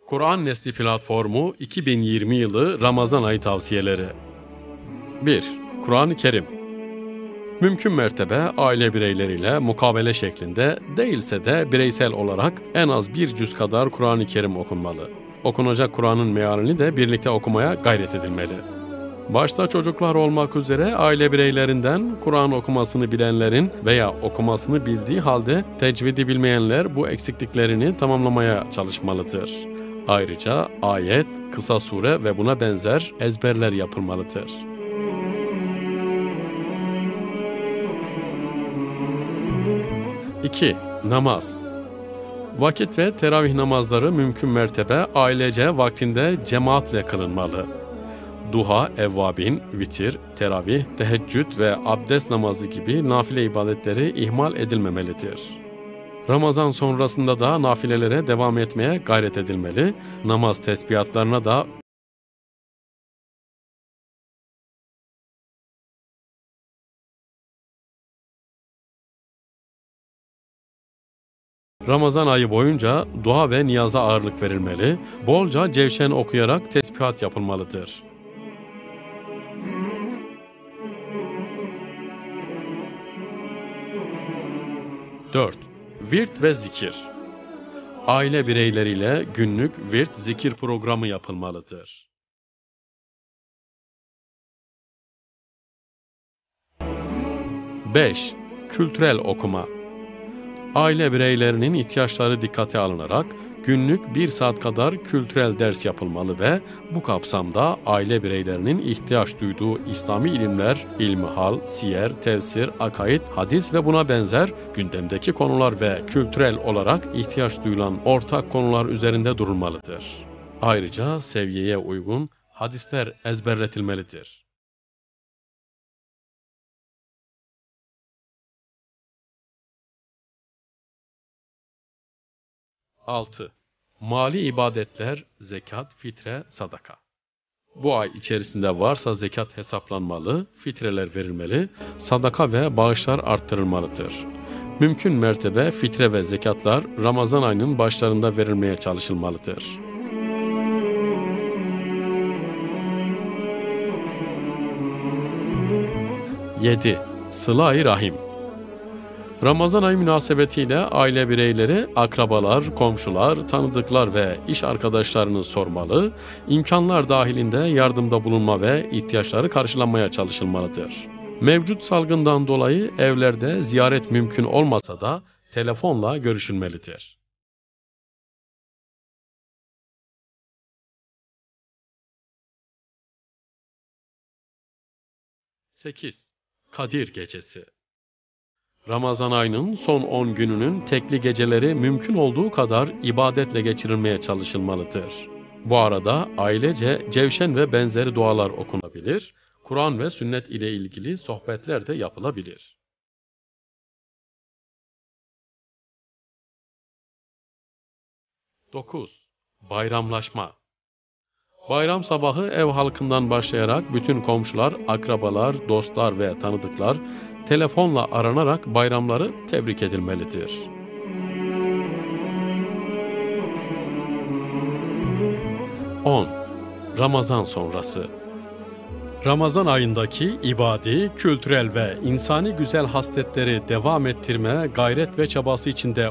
Kur'an Nesli Platformu 2020 yılı Ramazan ayı tavsiyeleri. 1. Kur'an-ı Kerim. Mümkün mertebe aile bireyleriyle mukabele şeklinde değilse de bireysel olarak en az bir cüz kadar Kur'an-ı Kerim okunmalı. Okunacak Kur'an'ın mealini de birlikte okumaya gayret edilmeli. Başta çocuklar olmak üzere aile bireylerinden Kur'an okumasını bilenlerin veya okumasını bildiği halde tecvidi bilmeyenler bu eksikliklerini tamamlamaya çalışmalıdır. Ayrıca ayet, kısa sure ve buna benzer ezberler yapılmalıdır. İki, namaz. Vakit ve teravih namazları mümkün mertebe ailece vaktinde cemaatle kılınmalı. Duha, evvabin, vitir, teravih, teheccüd ve abdest namazı gibi nafile ibadetleri ihmal edilmemelidir. Ramazan sonrasında da nafilelere devam etmeye gayret edilmeli, namaz tesbihatlarına da Ramazan ayı boyunca dua ve niyaza ağırlık verilmeli, bolca cevşen okuyarak tesbihat yapılmalıdır. 4. Virt ve zikir. Aile bireyleriyle günlük virt zikir programı yapılmalıdır. 5. Kültürel okuma. Aile bireylerinin ihtiyaçları dikkate alınarak günlük 1 saat kadar kültürel ders yapılmalı ve bu kapsamda aile bireylerinin ihtiyaç duyduğu İslami ilimler, ilmihal, siyer, tefsir, akaid, hadis ve buna benzer gündemdeki konular ve kültürel olarak ihtiyaç duyulan ortak konular üzerinde durulmalıdır. Ayrıca seviyeye uygun hadisler ezberletilmelidir. 6. Mali ibadetler, zekat, fitre, sadaka. Bu ay içerisinde varsa zekat hesaplanmalı, fitreler verilmeli, sadaka ve bağışlar arttırılmalıdır. Mümkün mertebe fitre ve zekatlar Ramazan ayının başlarında verilmeye çalışılmalıdır. 7. Sıla-i Rahim. Ramazan ayı münasebetiyle aile bireyleri, akrabalar, komşular, tanıdıklar ve iş arkadaşlarını sormalı, imkanlar dahilinde yardımda bulunma ve ihtiyaçları karşılanmaya çalışılmalıdır. Mevcut salgından dolayı evlerde ziyaret mümkün olmasa da telefonla görüşülmelidir. 8. Kadir Gecesi. Ramazan ayının son 10 gününün tekli geceleri mümkün olduğu kadar ibadetle geçirilmeye çalışılmalıdır. Bu arada ailece cevşen ve benzeri dualar okunabilir, Kur'an ve sünnet ile ilgili sohbetler de yapılabilir. 9. Bayramlaşma. Bayram sabahı ev halkından başlayarak bütün komşular, akrabalar, dostlar ve tanıdıklar telefonla aranarak bayramları tebrik edilmelidir. 10. Ramazan sonrası. Ramazan ayındaki ibadi, kültürel ve insani güzel hasletleri devam ettirme gayret ve çabası içinde